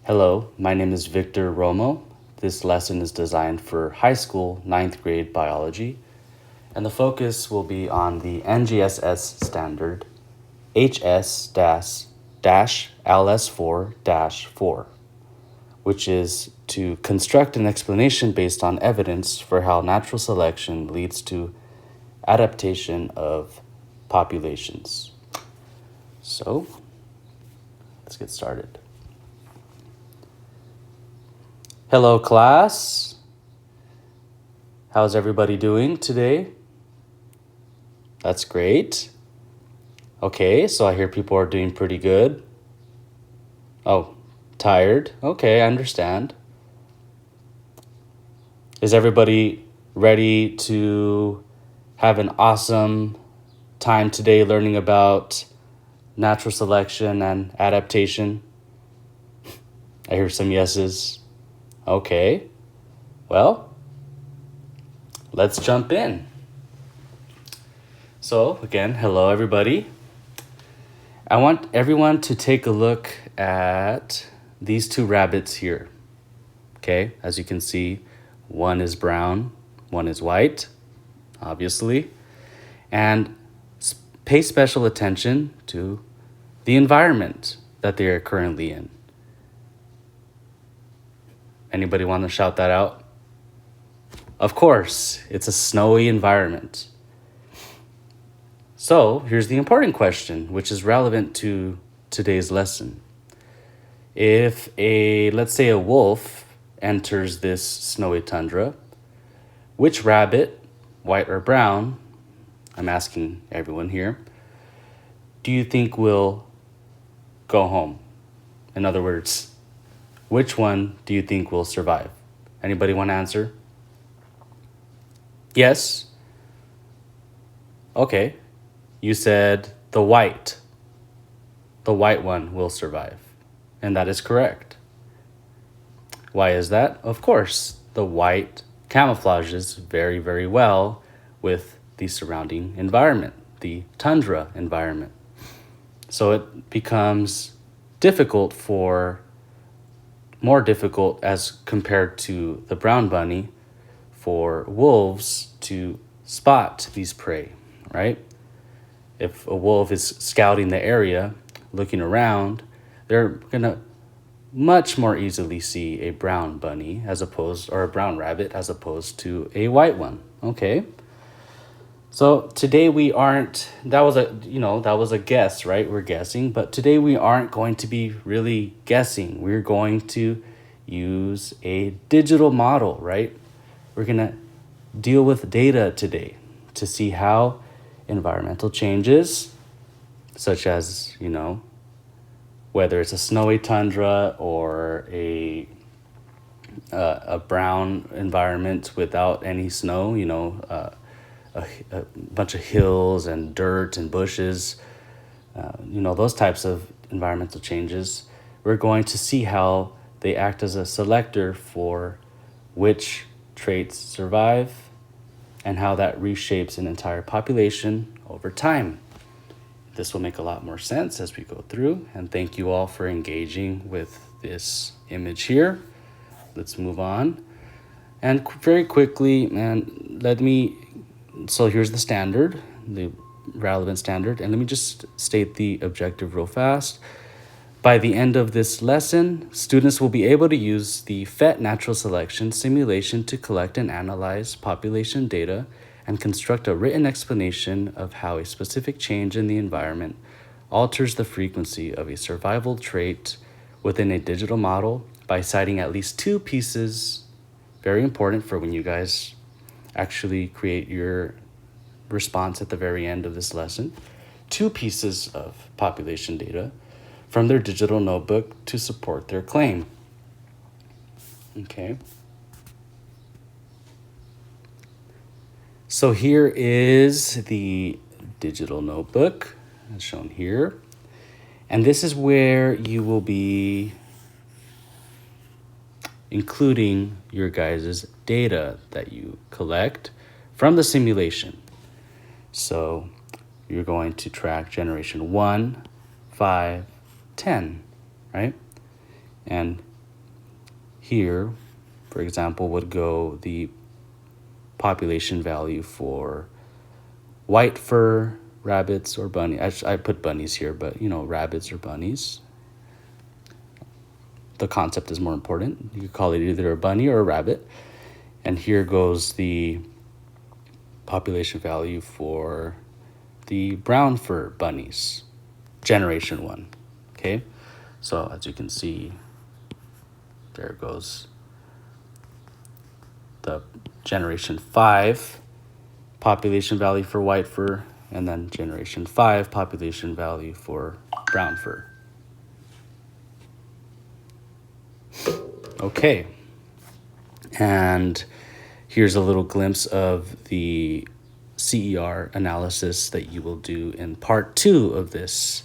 Hello, my name is Victor Romo. This lesson is designed for high school ninth grade biology, and the focus will be on the NGSS standard HS-LS4-4, which is to construct an explanation based on evidence for how natural selection leads to adaptation of populations. So, let's get started. Hello, class. How's everybody doing today? That's great. Okay, so I hear people are doing pretty good. Oh, tired? Okay, I understand. Is everybody ready to have an awesome time today learning about natural selection and adaptation? I hear some yeses. Okay, well, let's jump in. So, again, hello everybody. I want everyone to take a look at these two rabbits here. Okay, as you can see, one is brown, one is white, obviously. And pay special attention to the environment that they are currently in. Anybody want to shout that out? Of course, it's a snowy environment. So here's the important question, which is relevant to today's lesson. If let's say a wolf enters this snowy tundra, which rabbit, white or brown, I'm asking everyone here, do you think will go home? In other words, which one do you think will survive? Anybody want to answer? Yes? Okay. You said the white. The white one will survive. And that is correct. Why is that? Of course, the white camouflages very, very well with the surrounding environment, the tundra environment. So it becomes more difficult as compared to the brown bunny for wolves to spot these prey, right? If a wolf is scouting the area, looking around, they're gonna much more easily see a brown bunny or a brown rabbit as opposed to a white one. Okay. So today that was a guess, right? We're guessing, but today we aren't going to be really guessing. We're going to use a digital model, right? We're going to deal with data today to see how environmental changes, such as, whether it's a snowy tundra or a brown environment without any snow, a bunch of hills and dirt and bushes, those types of environmental changes, we're going to see how they act as a selector for which traits survive and how that reshapes an entire population over time. This will make a lot more sense as we go through, and thank you all for engaging with this image here. Let's move on. And very quickly, so here's the standard, the relevant standard, and let me just state the objective real fast. By the end of this lesson, students will be able to use the PhET natural selection simulation to collect and analyze population data and construct a written explanation of how a specific change in the environment alters the frequency of a survival trait within a digital model by citing at least two pieces, very important for when you guys actually create your response at the very end of this lesson, two pieces of population data from their digital notebook to support their claim. Okay. So here is the digital notebook as shown here. And this is where you will be including your guys' data that you collect from the simulation. So you're going to track generation 1, 5, 10, right? And here, for example, would go the population value for white fur rabbits or bunny. I put bunnies here, but rabbits or bunnies. The concept is more important. You could call it either a bunny or a rabbit. And here goes the population value for the brown fur bunnies, generation 1. Okay, so as you can see, there goes the generation 5 population value for white fur, and then generation 5 population value for brown fur. Okay, and here's a little glimpse of the CER analysis that you will do in part 2 of this,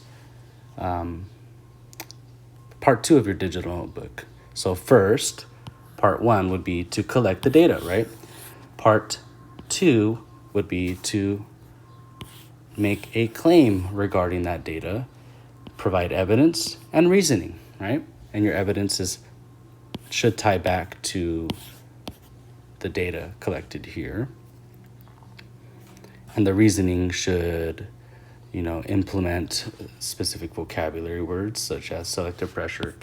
part 2 of your digital notebook. So first, part 1 would be to collect the data, right? Part 2 would be to make a claim regarding that data, provide evidence and reasoning, right? And your evidence should tie back to the data collected here. And the reasoning should, implement specific vocabulary words such as selective pressure,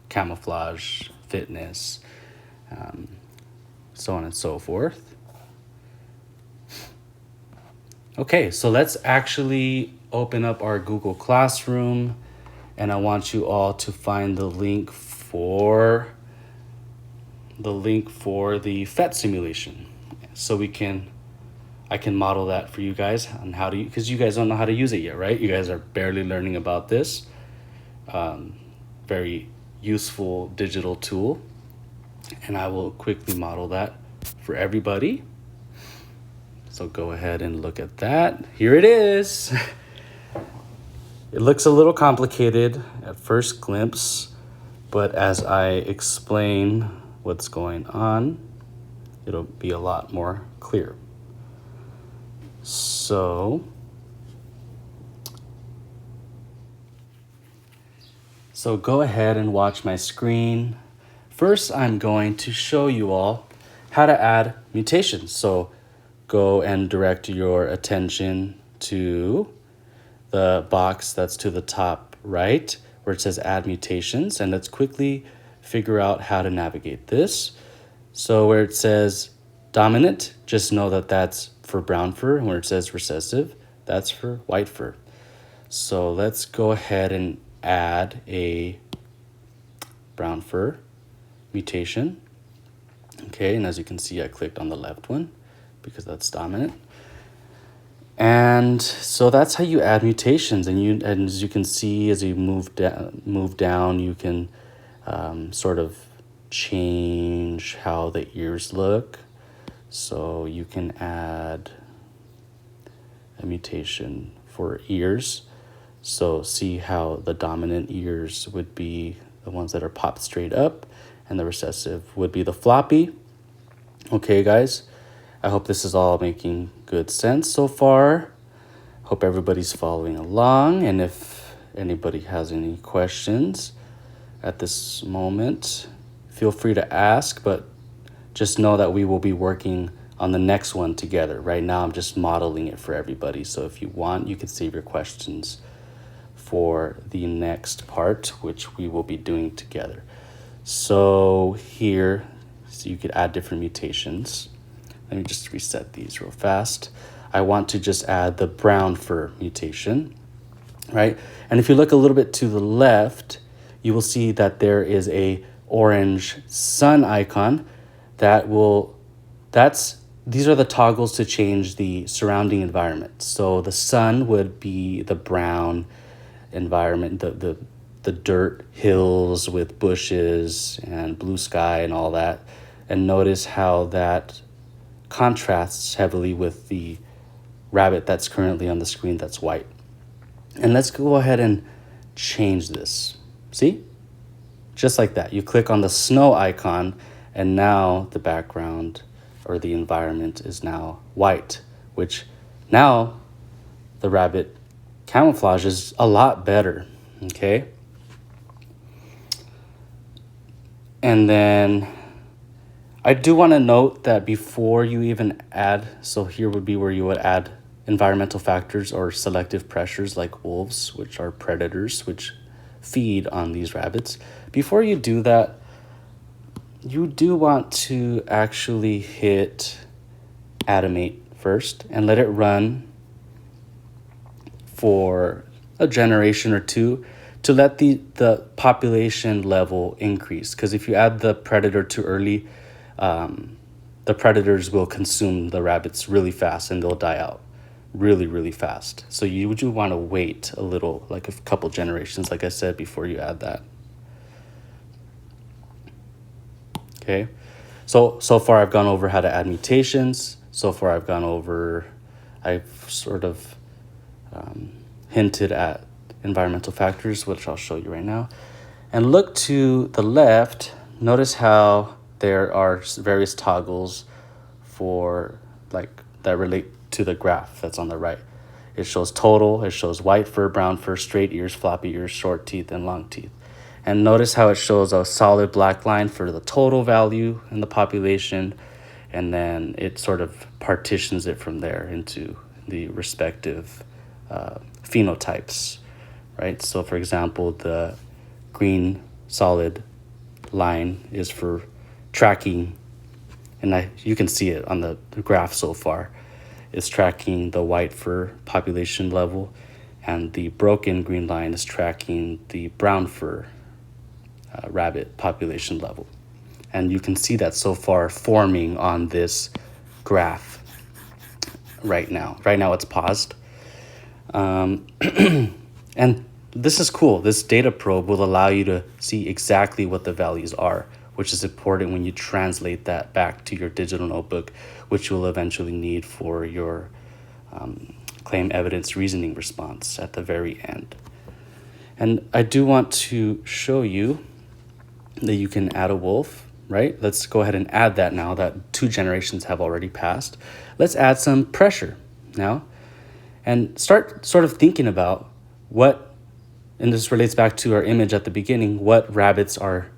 camouflage, fitness, so on and so forth. Okay, so let's actually open up our Google Classroom, and I want you all to find the link for the PhET simulation, so I can model that for you guys on how to, because you guys don't know how to use it yet, right? You guys are barely learning about this very useful digital tool, and I will quickly model that for everybody. So go ahead and look at that. Here it is. It looks a little complicated at first glimpse, but as I explain what's going on, it'll be a lot more clear. So go ahead and watch my screen. First, I'm going to show you all how to add mutations. So go and direct your attention to the box that's to the top right, where it says add mutations, and let's quickly figure out how to navigate this. So where it says dominant, just know that that's for brown fur, and where it says recessive, that's for white fur. So let's go ahead and add a brown fur mutation. Okay, and as you can see, I clicked on the left one because that's dominant. And so that's how you add mutations. And as you can see, as you move down, you can sort of change how the ears look. So you can add a mutation for ears. So see how the dominant ears would be the ones that are popped straight up, and the recessive would be the floppy. Okay, guys, I hope this is all making good sense so far. Hope everybody's following along, and if anybody has any questions at this moment, feel free to ask, but just know that we will be working on the next one together. Right now, I'm just modeling it for everybody, so if you want, you can save your questions for the next part, which we will be doing together. So here, so you could add different mutations. Let me just reset these real fast. I want to just add the brown fur mutation, right? And if you look a little bit to the left, you will see that there is a orange sun icon these are the toggles to change the surrounding environment. So the sun would be the brown environment, the dirt hills with bushes and blue sky and all that. And notice how that contrasts heavily with the rabbit that's currently on the screen that's white. And let's go ahead and change this. See? Just like that. You click on the snow icon, and now the background or the environment is now white, which now the rabbit camouflage is a lot better, okay? And then I do want to note that before you even add, so here would be where you would add environmental factors or selective pressures like wolves, which are predators, which feed on these rabbits. Before you do that, you do want to actually hit Atomate first and let it run for a generation or two to let the population level increase. Because if you add the predator too early, the predators will consume the rabbits really fast and they'll die out really, really fast. So you would want to wait a little, like a couple generations, like I said, before you add that. Okay. So far I've gone over how to add mutations. So far I've sort of hinted at environmental factors, which I'll show you right now. And look to the left, notice how there are various toggles for that relate to the graph that's on the right. It shows total, it shows white fur, brown fur, straight ears, floppy ears, short teeth, and long teeth. And notice how it shows a solid black line for the total value in the population, and then it sort of partitions it from there into the respective phenotypes, right? So for example, the green solid line is for tracking, and you can see it on the graph so far. It's tracking the white fur population level, and the broken green line is tracking the brown fur rabbit population level. And you can see that so far forming on this graph right now. Right now it's paused. And this is cool. This data probe will allow you to see exactly what the values are, which is important when you translate that back to your digital notebook, which you'll eventually need for your claim evidence reasoning response at the very end. And I do want to show you that you can add a wolf, right? Let's go ahead and add that now that 2 generations have already passed. Let's add some pressure now and start sort of thinking about what, and this relates back to our image at the beginning, what rabbits are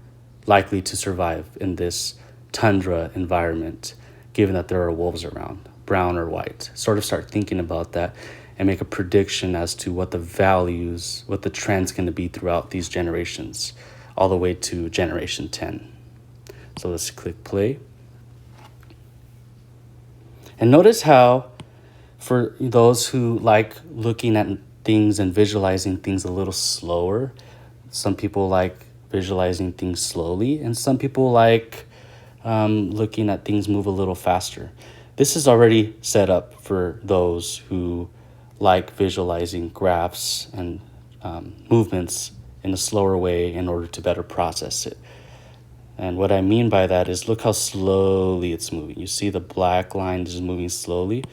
likely to survive in this tundra environment, given that there are wolves around, brown or white. Sort of start thinking about that and make a prediction as to what the values, what the trend's going to be throughout these generations, all the way to generation 10. So let's click play. And notice how, for those who like looking at things and visualizing things a little slower, some people like visualizing things slowly, and some people like looking at things move a little faster. This is already set up for those who like visualizing graphs and movements in a slower way in order to better process it. And what I mean by that is look how slowly it's moving. You see the black line is moving slowly.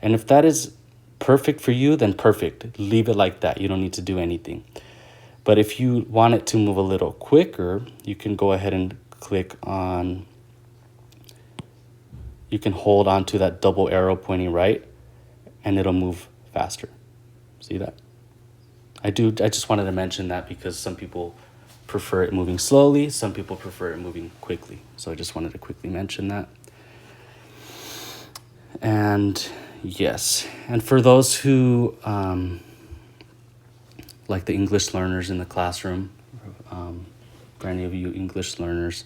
And if that is perfect for you, then perfect. Leave it like that. You don't need to do anything. But if you want it to move a little quicker, you can go ahead and click on, you can hold on to that double arrow pointing right, and it'll move faster. See that? I just wanted to mention that because some people prefer it moving slowly, some people prefer it moving quickly. So I just wanted to quickly mention that. And yes, and for those who, like the English learners in the classroom, for any of you English learners,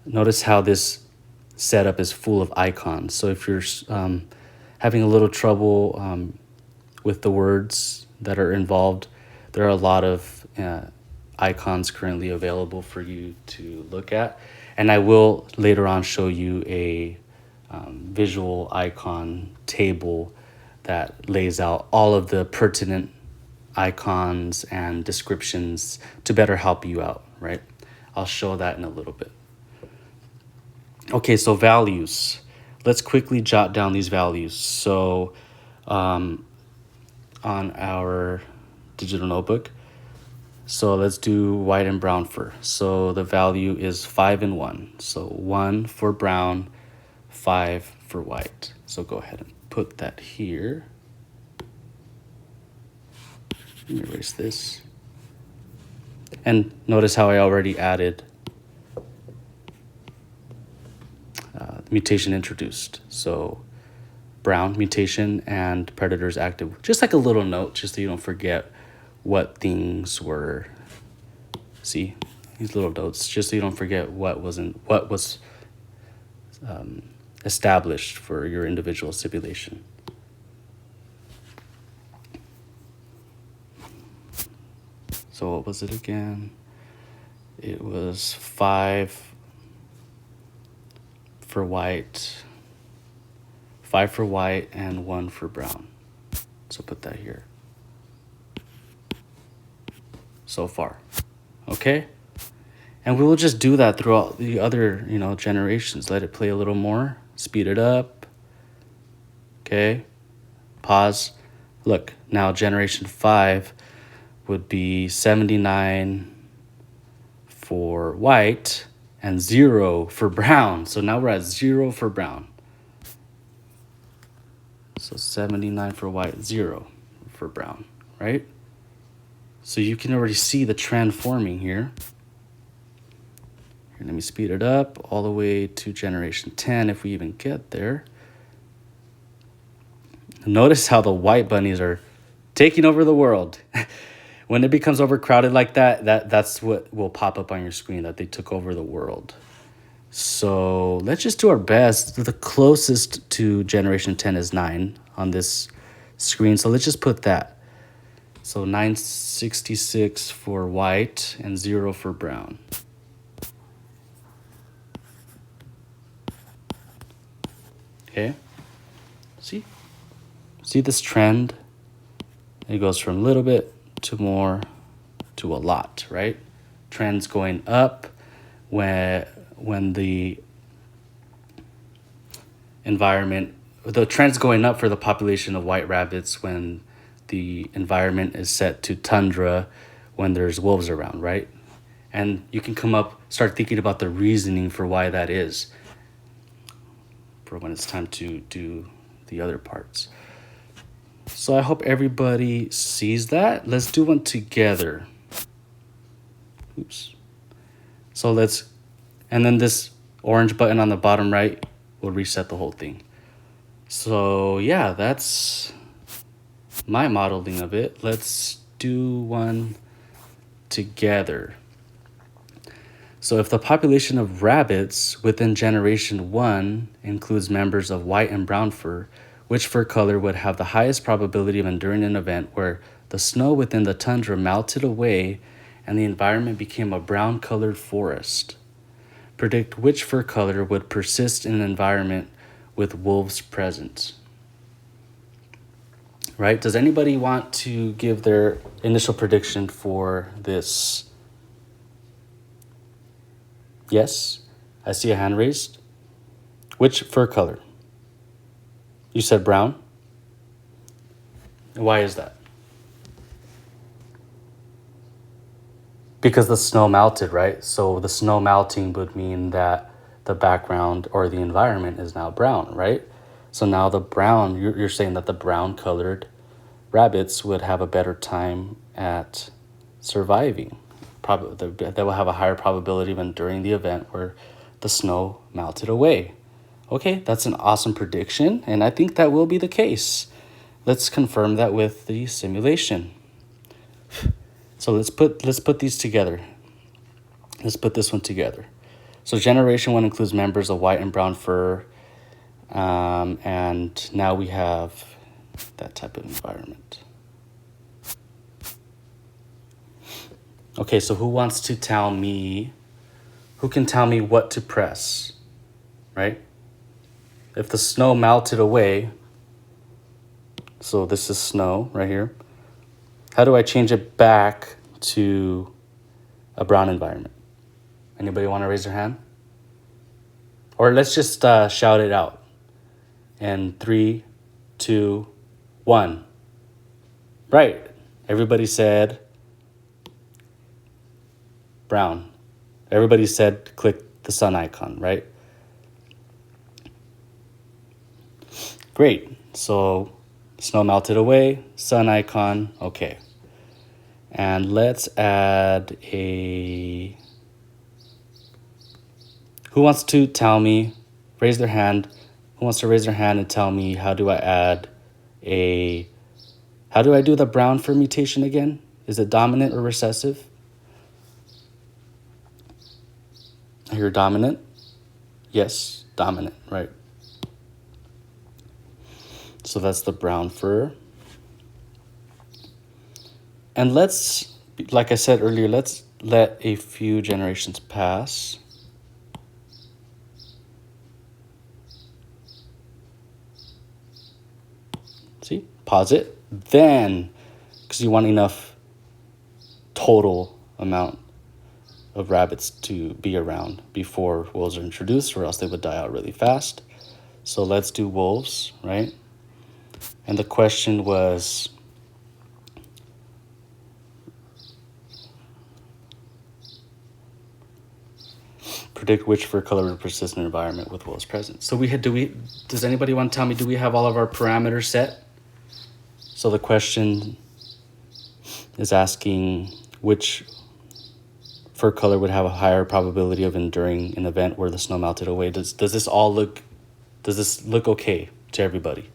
notice how this setup is full of icons. So if you're having a little trouble with the words that are involved, there are a lot of icons currently available for you to look at. And I will later on show you a visual icon table that lays out all of the pertinent icons and descriptions to better help you out, right? I'll show that in a little bit. Okay, so values. Let's quickly jot down these values. So on our digital notebook, so let's do white and brown fur. So the value is 5 and 1. So 1 for brown, 5 for white. So go ahead and put that here. Let me erase this. And notice how I already added mutation introduced. So brown mutation and predators active. Just like a little note, just so you don't forget what things were. See these little notes, just so you don't forget what was established for your individual simulation. So what was it again? It was 5 for white, 5 for white, and 1 for brown. So put that here. So far. Okay? And we will just do that throughout the other, generations. Let it play a little more. Speed it up. Okay? Pause. Look, now generation 5 would be 79 for white and 0 for brown. So now we're at 0 for brown. So 79 for white, 0 for brown, right? So you can already see the trend forming here. Let me speed it up all the way to generation 10 if we even get there. Notice how the white bunnies are taking over the world. When it becomes overcrowded like that's what will pop up on your screen, that they took over the world. So let's just do our best. The closest to generation 10 is 9 on this screen. So let's just put that. So 966 for white and 0 for brown. Okay. See this trend? It goes from a little bit to more to a lot, right? Trends going up when the environment, the trend's going up for the population of white rabbits when the environment is set to tundra, when there's wolves around, right? And you can start thinking about the reasoning for why that is, for when it's time to do the other parts. So I hope everybody sees that. Let's do one together. Oops. So and then this orange button on the bottom right will reset the whole thing. So yeah, that's my modeling of it. Let's do one together. So if the population of rabbits within generation 1 includes members of white and brown fur, which fur color would have the highest probability of enduring an event where the snow within the tundra melted away and the environment became a brown-colored forest? Predict which fur color would persist in an environment with wolves present. Right? Does anybody want to give their initial prediction for this? Yes? I see a hand raised. Which fur color? You said brown? Why is that? Because the snow melted, right? So the snow melting would mean that the background or the environment is now brown, right? So now the brown, you're saying that the brown colored rabbits would have a better time at surviving. They will have a higher probability of enduring the event where the snow melted away. Okay, that's an awesome prediction, and I think that will be the case. Let's confirm that with the simulation. So let's put these together. Let's put this one together. So generation 1 includes members of white and brown fur, and now we have that type of environment. Okay, so who can tell me what to press, right? If the snow melted away, so this is snow right here, how do I change it back to a brown environment? Anybody want to raise their hand? Or let's just shout it out. And 3, 2, 1. Right. Everybody said brown. Everybody said click the sun icon, right? Great. So snow melted away, sun icon, okay. And let's add who wants to tell me raise their hand. Who wants to raise their hand and tell me how do I do the brown fur mutation again? Is it dominant or recessive? I hear dominant. Yes, dominant, right. So that's the brown fur. And let's, like I said earlier, let's let a few generations pass. See, pause it. Then, because you want enough total amount of rabbits to be around before wolves are introduced, or else they would die out really fast. So let's do wolves, right? And the question was, predict which fur color would persist in an environment with wolves present. So does anybody want to tell me, do we have all of our parameters set? So the question is asking which fur color would have a higher probability of enduring an event where the snow melted away. Does this look okay to everybody?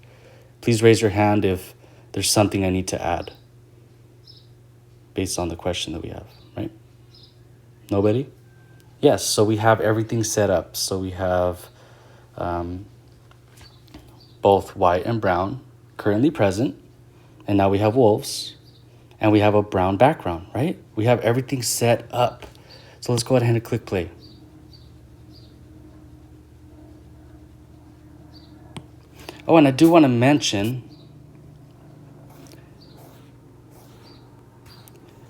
Please raise your hand if there's something I need to add based on the question that we have, right? Nobody? Yes, so we have everything set up. So we have both white and brown currently present, and now we have wolves, and we have a brown background, right? We have everything set up. So let's go ahead and click play. Oh, and I do want to mention,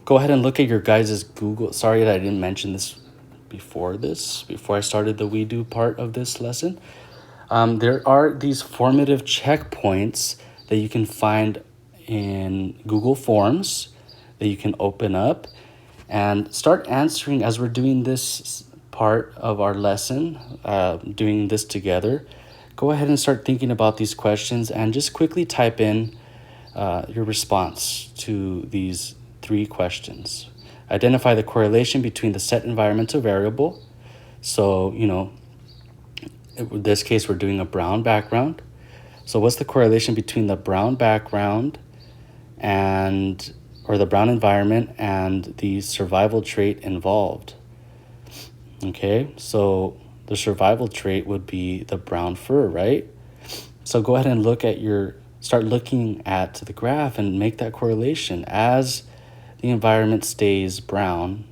go ahead and look at your guys' Google. Sorry that I didn't mention this before I started the We Do part of this lesson. There are these formative checkpoints that you can find in Google Forms that you can open up and start answering as we're doing this part of our lesson, doing this together. Go ahead and start thinking about these questions and just quickly type in your response to these 3 questions. Identify the correlation between the set environmental variable. So, in this case, we're doing a brown background. So what's the correlation between the brown background or the brown environment and the survival trait involved? Okay, so the survival trait would be the brown fur, right? So go ahead and start looking at the graph and make that correlation. As the environment stays brown,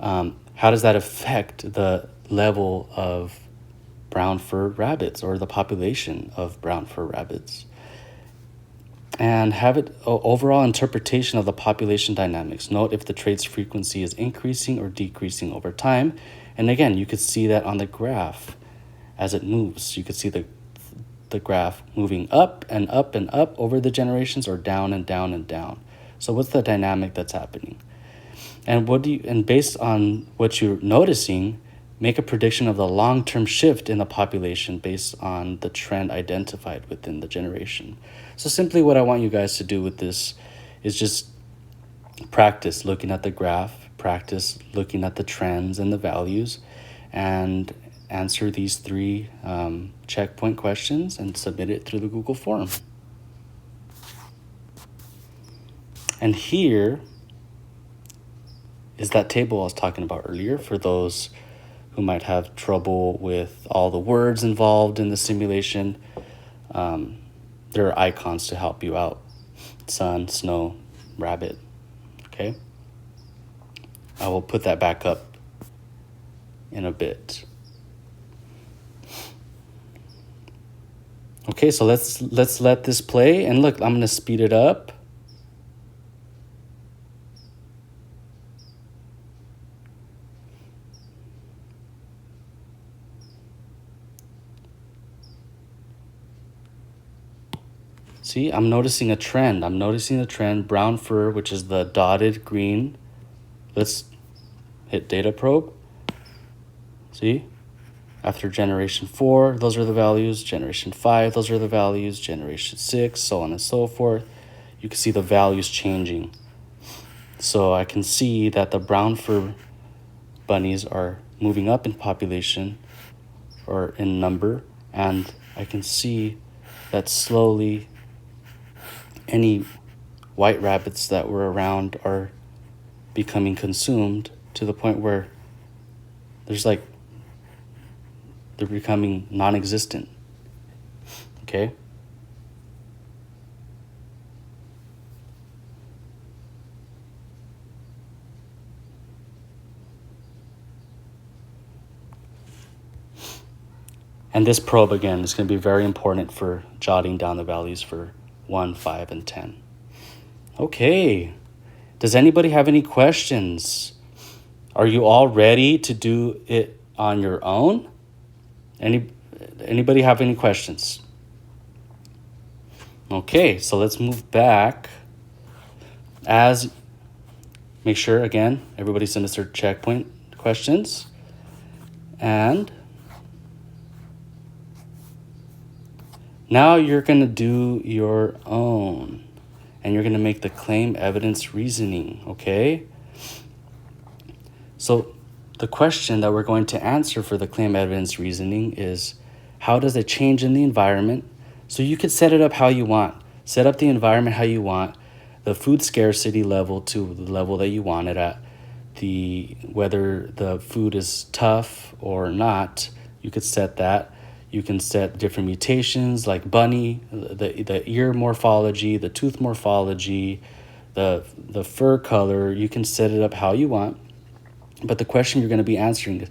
how does that affect the level of brown fur rabbits or the population of brown fur rabbits? And have it overall interpretation of the population dynamics. Note if the trait's frequency is increasing or decreasing over time. And again, you could see that on the graph as it moves. You could see the graph moving up and up and up over the generations, or down and down and down. So what's the dynamic that's happening? And based on what you're noticing, make a prediction of the long-term shift in the population based on the trend identified within the generation. So simply what I want you guys to do with this is just practice looking at the graph, practice looking at the trends and the values, and answer these 3 checkpoint questions and submit it through the Google form. And here is that table I was talking about earlier for those who might have trouble with all the words involved in the simulation. There are icons to help you out. Sun, snow, rabbit, okay? I will put that back up in a bit. Okay, so let's let this play, and look, I'm gonna speed it up. See, I'm noticing a trend. Brown fur, which is the dotted green. Let's hit data probe. See? After generation 4, those are the values. Generation 5, those are the values. Generation 6, so on and so forth. You can see the values changing. So I can see that the brown fur bunnies are moving up in population or in number, and I can see that slowly any white rabbits that were around are becoming consumed to the point where they're becoming non-existent. Okay? And this probe, again, is going to be very important for jotting down the values for 1, 5, and 10. Okay. Does anybody have any questions? Are you all ready to do it on your own? Anybody have any questions? Okay, so let's move back. Make sure, again, everybody send us their checkpoint questions. And now you're going to do your own. And you're going to make the claim evidence reasoning, okay? So the question that we're going to answer for the claim evidence reasoning is, how does a change in the environment, so you could set it up how you want. Set up the environment how you want, the food scarcity level to the level that you want it at, whether the food is tough or not, you could set that. You can set different mutations like bunny, the ear morphology, the tooth morphology, the fur color. You can set it up how you want. But the question you're going to be answering is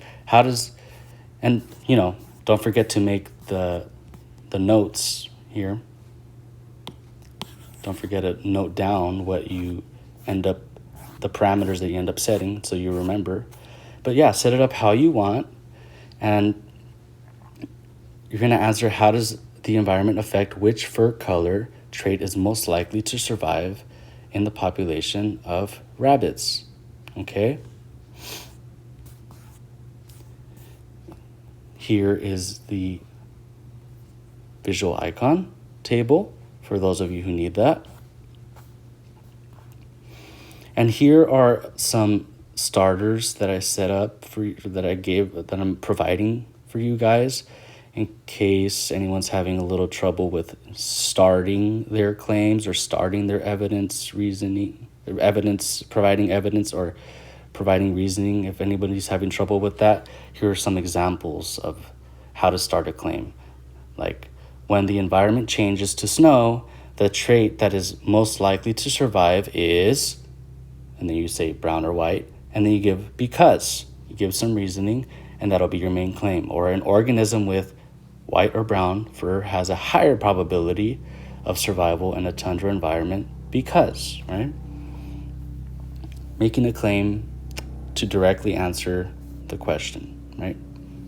don't forget to make the notes here. Don't forget to note down the parameters that you end up setting so you remember. But yeah, set it up how you want, and you're going to answer, how does the environment affect which fur color trait is most likely to survive in the population of rabbits? Okay? Here is the visual icon table for those of you who need that. And here are some starters that I set up that I'm providing for you guys in case anyone's having a little trouble with starting their claims or starting their providing evidence or providing reasoning. If anybody's having trouble with that, here are some examples of how to start a claim. Like, when the environment changes to snow, the trait that is most likely to survive is, and then you say brown or white, and then you give because. You give some reasoning, and that'll be your main claim. Or an organism with white or brown fur has a higher probability of survival in a tundra environment because, right? Making a claim to directly answer the question, right?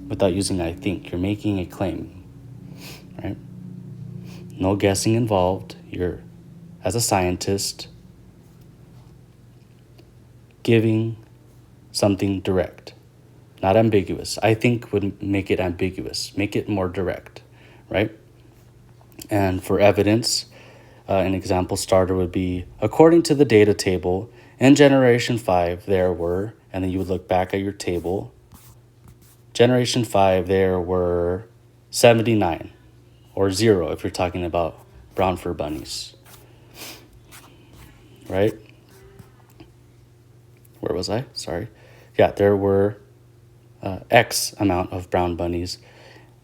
Without using I think. You're making a claim, right? No guessing involved. You're, as a scientist, giving something direct, not ambiguous. I think would make it ambiguous, make it more direct, right? And for evidence, an example starter would be, according to the data table, in Generation 5, there were, and then you would look back at your table, Generation 5, there were 79, or 0 if you're talking about brown fur bunnies, right? Where was I? Sorry. Yeah, there were X amount of brown bunnies,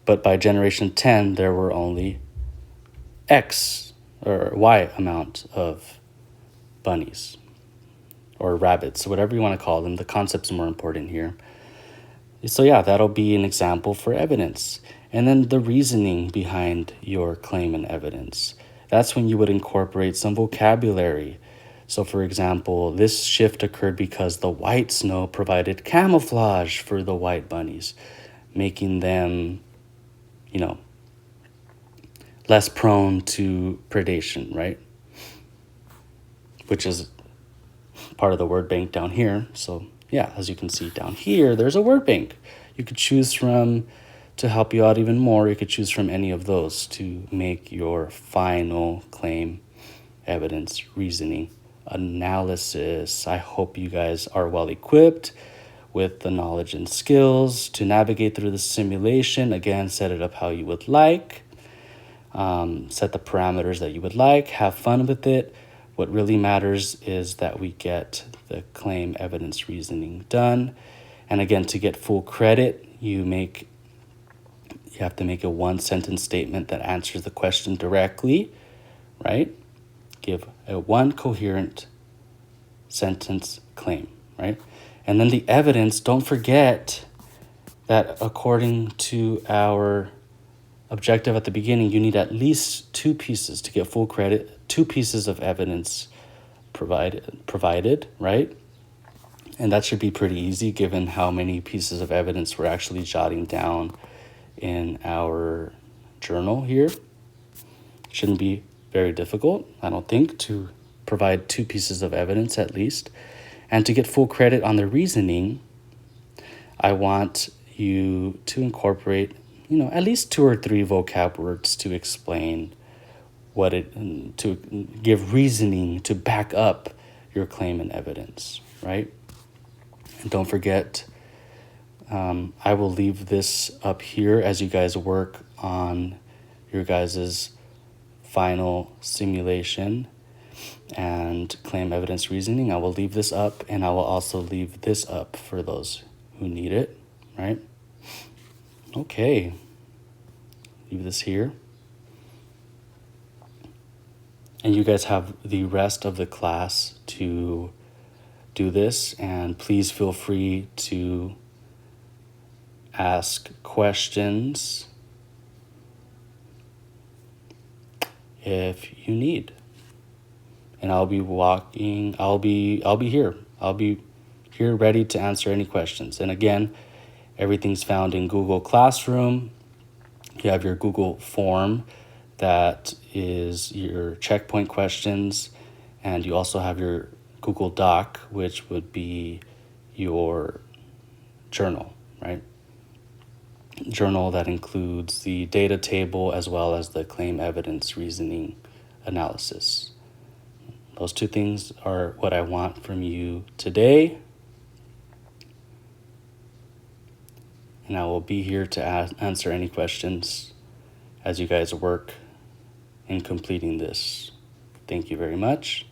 but by Generation 10, there were only X or Y amount of bunnies or rabbits, whatever you want to call them. The concept's more important here. So yeah, that'll be an example for evidence. And then the reasoning behind your claim and evidence. That's when you would incorporate some vocabulary. So for example, this shift occurred because the white snow provided camouflage for the white bunnies, making them, less prone to predation, right? Which is part of the word bank down here. So yeah, as you can see down here, there's a word bank. You could choose from, to help you out even more, you could choose from any of those to make your final claim, evidence, reasoning, analysis. I hope you guys are well equipped with the knowledge and skills to navigate through the simulation. Again, set it up how you would like. Set the parameters that you would like. Have fun with it. What really matters is that we get the claim evidence reasoning done. And again, to get full credit, you have to make a one-sentence statement that answers the question directly, right? Give a one coherent sentence claim, right? And then the evidence, don't forget that according to our objective at the beginning, you need at least 2 pieces to get full credit, 2 pieces of evidence provided, right? And that should be pretty easy given how many pieces of evidence we're actually jotting down in our journal here. Shouldn't be very difficult, I don't think, to provide 2 pieces of evidence at least. And to get full credit on the reasoning, I want you to incorporate, at least 2 or 3 vocab words to explain to give reasoning to back up your claim and evidence, right? And don't forget, I will leave this up here as you guys work on your guys's final simulation and claim evidence reasoning. I will leave this up, and I will also leave this up for those who need it, right? Okay, leave this here. And you guys have the rest of the class to do this, and please feel free to ask questions if you need. And I'll be here. I'll be here ready to answer any questions. And again, everything's found in Google Classroom. You have your Google form that is your checkpoint questions, and you also have your Google Doc, which would be your journal, right? Journal that includes the data table as well as the claim evidence reasoning analysis. Those 2 things are what I want from you today. And I will be here to answer any questions as you guys work in completing this. Thank you very much.